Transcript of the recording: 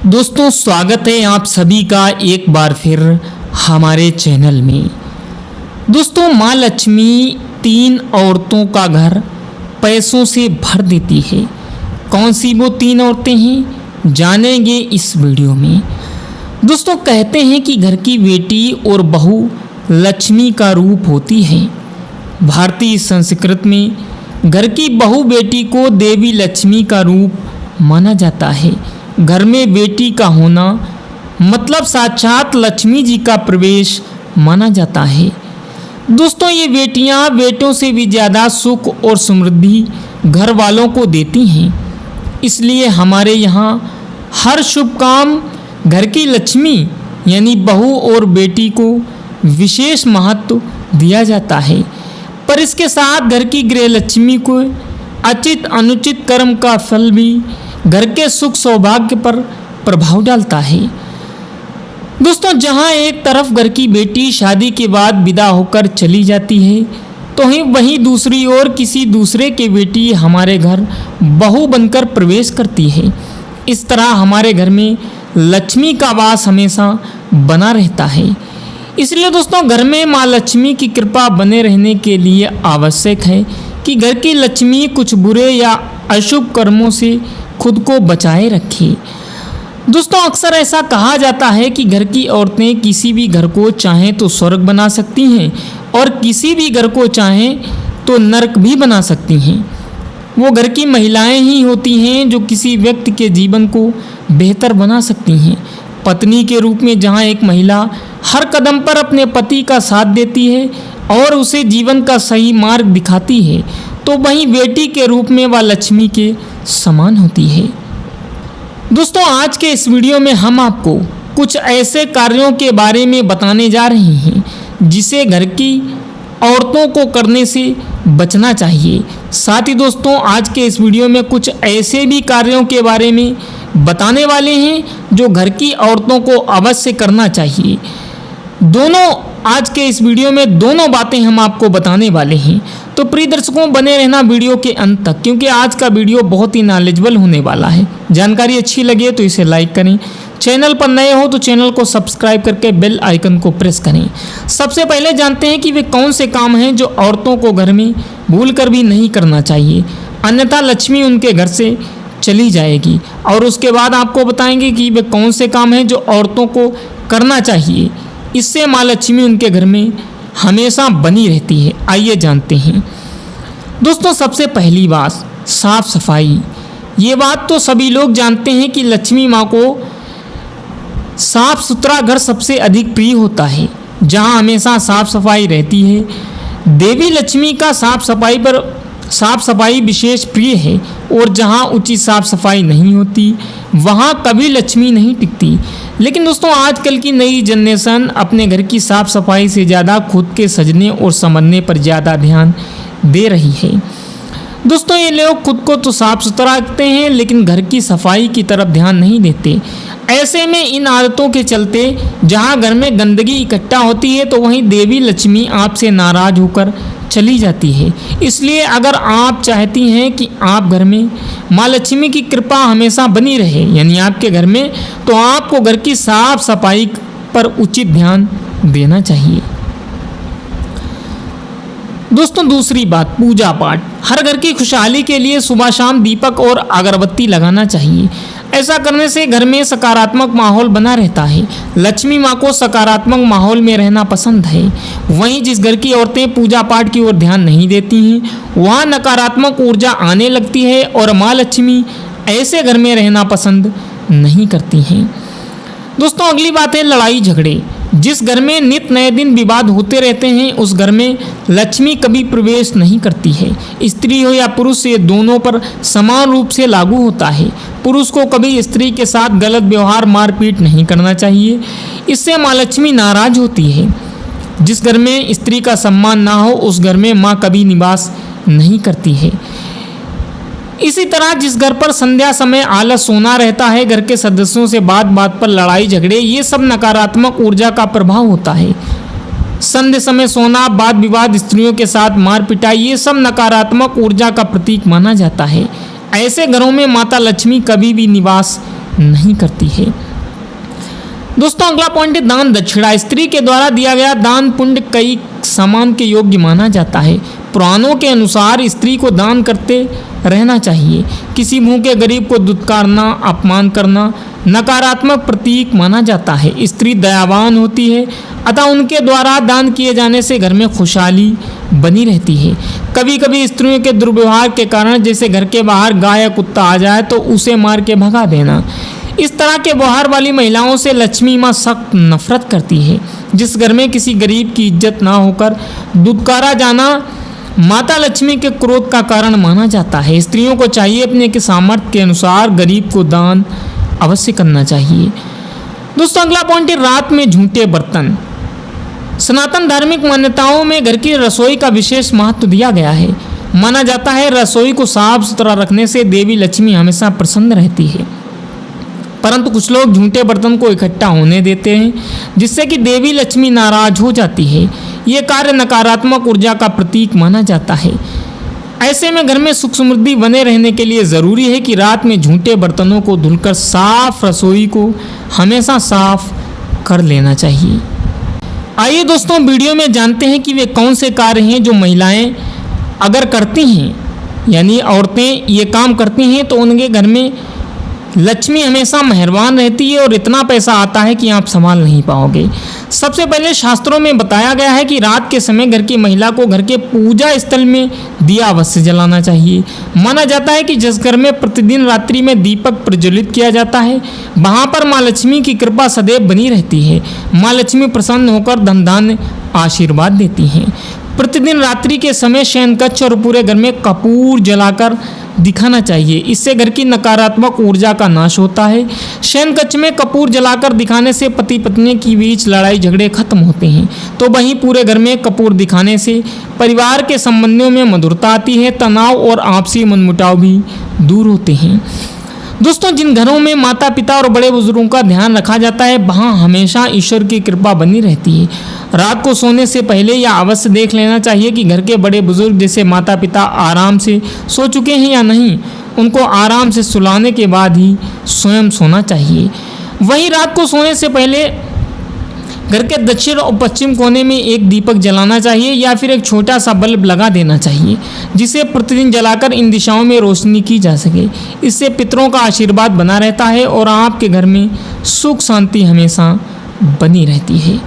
दोस्तों स्वागत है आप सभी का एक बार फिर हमारे चैनल में। दोस्तों माँ लक्ष्मी 3 औरतों का घर पैसों से भर देती है। कौन सी वो 3 औरतें हैं जानेंगे इस वीडियो में। दोस्तों कहते हैं कि घर की बेटी और बहू लक्ष्मी का रूप होती है। भारतीय संस्कृति में घर की बहू बेटी को देवी लक्ष्मी का रूप माना जाता है। घर में बेटी का होना मतलब साक्षात लक्ष्मी जी का प्रवेश माना जाता है। दोस्तों ये बेटियां बेटों से भी ज़्यादा सुख और समृद्धि घर वालों को देती हैं। इसलिए हमारे यहाँ हर शुभ काम घर की लक्ष्मी यानी बहू और बेटी को विशेष महत्व दिया जाता है। पर इसके साथ घर की गृह लक्ष्मी को अचित अनुचित कर्म का फल भी घर के सुख सौभाग्य पर प्रभाव डालता है। दोस्तों जहां एक तरफ घर की बेटी शादी के बाद विदा होकर चली जाती है तो वहीं दूसरी ओर किसी दूसरे की बेटी हमारे घर बहू बनकर प्रवेश करती है। इस तरह हमारे घर में लक्ष्मी का वास हमेशा बना रहता है। इसलिए दोस्तों घर में माँ लक्ष्मी की कृपा बने रहने के लिए आवश्यक है कि घर की लक्ष्मी कुछ बुरे या अशुभ कर्मों से खुद को बचाए रखे। दोस्तों अक्सर ऐसा कहा जाता है कि घर की औरतें किसी भी घर को चाहें तो स्वर्ग बना सकती हैं और किसी भी घर को चाहें तो नरक भी बना सकती हैं। वो घर की महिलाएं ही होती हैं जो किसी व्यक्ति के जीवन को बेहतर बना सकती हैं। पत्नी के रूप में जहां एक महिला हर कदम पर अपने पति का साथ देती है और उसे जीवन का सही मार्ग दिखाती है, तो वहीं बेटी के रूप में वह लक्ष्मी के समान होती है। दोस्तों आज के इस वीडियो में हम आपको कुछ ऐसे कार्यों के बारे में बताने जा रहे हैं जिसे घर की औरतों को करने से बचना चाहिए। साथ ही दोस्तों आज के इस वीडियो में कुछ ऐसे भी कार्यों के बारे में बताने वाले हैं जो घर की औरतों को अवश्य करना चाहिए। दोनों आज के इस वीडियो में दोनों बातें हम आपको बताने वाले हैं, तो प्रिय दर्शकों बने रहना वीडियो के अंत तक, क्योंकि आज का वीडियो बहुत ही नॉलेजेबल होने वाला है। जानकारी अच्छी लगे तो इसे लाइक करें, चैनल पर नए हो तो चैनल को सब्सक्राइब करके बेल आइकन को प्रेस करें। सबसे पहले जानते हैं कि वे कौन से काम हैं जो औरतों को घर में भूल कर भी नहीं करना चाहिए, अन्यथा लक्ष्मी उनके घर से चली जाएगी। और उसके बाद आपको बताएंगे कि वे कौन से काम हैं जो औरतों को करना चाहिए, इससे माँ लक्ष्मी उनके घर में हमेशा बनी रहती है। आइए जानते हैं। दोस्तों सबसे पहली बात साफ सफाई। ये बात तो सभी लोग जानते हैं कि लक्ष्मी माँ को साफ सुथरा घर सबसे अधिक प्रिय होता है, जहाँ हमेशा साफ सफाई रहती है। देवी लक्ष्मी का साफ सफाई विशेष प्रिय है और जहाँ उचित साफ सफाई नहीं होती वहाँ कभी लक्ष्मी नहीं टिकती। लेकिन दोस्तों आजकल की नई जनरेशन अपने घर की साफ सफाई से ज़्यादा खुद के सजने और संवरने पर ज़्यादा ध्यान दे रही है। दोस्तों ये लोग खुद को तो साफ सुथरा रखते हैं लेकिन घर की सफाई की तरफ ध्यान नहीं देते। ऐसे में इन आदतों के चलते जहाँ घर में गंदगी इकट्ठा होती है तो वहीं देवी लक्ष्मी आपसे नाराज होकर चली जाती है। इसलिए अगर आप चाहती हैं कि आप घर में माँ लक्ष्मी की कृपा हमेशा बनी रहे यानी आपके घर में, तो आपको घर की साफ सफाई पर उचित ध्यान देना चाहिए। दोस्तों दूसरी बात पूजा पाठ। हर घर की खुशहाली के लिए सुबह शाम दीपक और अगरबत्ती लगाना चाहिए। ऐसा करने से घर में सकारात्मक माहौल बना रहता है। लक्ष्मी माँ को सकारात्मक माहौल में रहना पसंद है। वहीं जिस घर की औरतें पूजा पाठ की ओर ध्यान नहीं देती हैं वहाँ नकारात्मक ऊर्जा आने लगती है और माँ लक्ष्मी ऐसे घर में रहना पसंद नहीं करती हैं। दोस्तों अगली बात है लड़ाई झगड़े। जिस घर में नित नए दिन विवाद होते रहते हैं उस घर में लक्ष्मी कभी प्रवेश नहीं करती है। स्त्री हो या पुरुष ये दोनों पर समान रूप से लागू होता है। पुरुष को कभी स्त्री के साथ गलत व्यवहार मारपीट नहीं करना चाहिए, इससे माँ लक्ष्मी नाराज होती है। जिस घर में स्त्री का सम्मान ना हो उस घर में माँ कभी निवास नहीं करती है। इसी तरह जिस घर पर संध्या समय आलस सोना रहता है, घर के सदस्यों से बात बात पर लड़ाई झगड़े, ये सब नकारात्मक ऊर्जा का प्रभाव होता है। संध्या समय सोना, वाद विवाद, स्त्रियों के साथ मार पिटाई, ये सब नकारात्मक ऊर्जा का प्रतीक माना जाता है। ऐसे घरों में माता लक्ष्मी कभी भी निवास नहीं करती है। दोस्तों अगला पॉइंट है दान दक्षिणा। स्त्री के द्वारा दिया गया दान पुण्य कई समान के योग्य माना जाता है। पुराणों के अनुसार स्त्री को दान करते रहना चाहिए। किसी भूखे गरीब को दुत्कारना, अपमान करना नकारात्मक प्रतीक माना जाता है। स्त्री दयावान होती है, अतः उनके द्वारा दान किए जाने से घर में खुशहाली बनी रहती है। कभी कभी स्त्रियों के दुर्व्यवहार के कारण, जैसे घर के बाहर गाय या कुत्ता आ जाए तो उसे मार के भगा देना, इस तरह के व्यवहार वाली महिलाओं से लक्ष्मी माँ सख्त नफरत करती है। जिस घर में किसी गरीब की इज्जत ना होकर दुत्कारा जाना माता लक्ष्मी के क्रोध का कारण माना जाता है। स्त्रियों को चाहिए अपने के सामर्थ्य के अनुसार गरीब को दान अवश्य करना चाहिए। दोस्तों अगला पॉइंट है रात में झूठे बर्तन। सनातन धार्मिक मान्यताओं में घर की रसोई का विशेष महत्व दिया गया है। माना जाता है रसोई को साफ सुथरा रखने से देवी लक्ष्मी हमेशा प्रसन्न रहती है, परंतु कुछ लोग झूठे बर्तन को इकट्ठा होने देते हैं, जिससे कि देवी लक्ष्मी नाराज हो जाती है। ये कार्य नकारात्मक ऊर्जा का प्रतीक माना जाता है। ऐसे में घर में सुख समृद्धि बने रहने के लिए ज़रूरी है कि रात में झूठे बर्तनों को धुलकर साफ रसोई को हमेशा साफ कर लेना चाहिए। आइए दोस्तों वीडियो में जानते हैं कि वे कौन से कार्य हैं जो महिलाएं अगर करती हैं, यानी औरतें ये काम करती हैं तो उनके घर में लक्ष्मी हमेशा मेहरबान रहती है और इतना पैसा आता है कि आप संभाल नहीं पाओगे। सबसे पहले शास्त्रों में बताया गया है कि रात के समय घर की महिला को घर के पूजा स्थल में दिया अवश्य जलाना चाहिए। माना जाता है कि जिस घर में प्रतिदिन रात्रि में दीपक प्रज्वलित किया जाता है, वहाँ पर माँ लक्ष्मी की कृपा सदैव बनी रहती है। माँ लक्ष्मी प्रसन्न होकर धन धान्य आशीर्वाद देती हैं। प्रतिदिन रात्रि के समय शयन कक्ष और पूरे घर में कपूर जलाकर दिखाना चाहिए। इससे घर की नकारात्मक ऊर्जा का नाश होता है। शयन कक्ष में कपूर जलाकर दिखाने से पति पत्नी के बीच लड़ाई झगड़े खत्म होते हैं, तो वहीं पूरे घर में कपूर दिखाने से परिवार के संबंधों में मधुरता आती है, तनाव और आपसी मनमुटाव भी दूर होते हैं। दोस्तों जिन घरों में माता पिता और बड़े बुजुर्गों का ध्यान रखा जाता है, वहाँ हमेशा ईश्वर की कृपा बनी रहती है। रात को सोने से पहले या अवश्य देख लेना चाहिए कि घर के बड़े बुजुर्ग जैसे माता पिता आराम से सो चुके हैं या नहीं। उनको आराम से सुलाने के बाद ही स्वयं सोना चाहिए। वहीं रात को सोने से पहले घर के दक्षिण और पश्चिम कोने में एक दीपक जलाना चाहिए या फिर एक छोटा सा बल्ब लगा देना चाहिए, जिसे प्रतिदिन जलाकर इन दिशाओं में रोशनी की जा सके। इससे पितरों का आशीर्वाद बना रहता है और आपके घर में सुख शांति हमेशा बनी रहती है।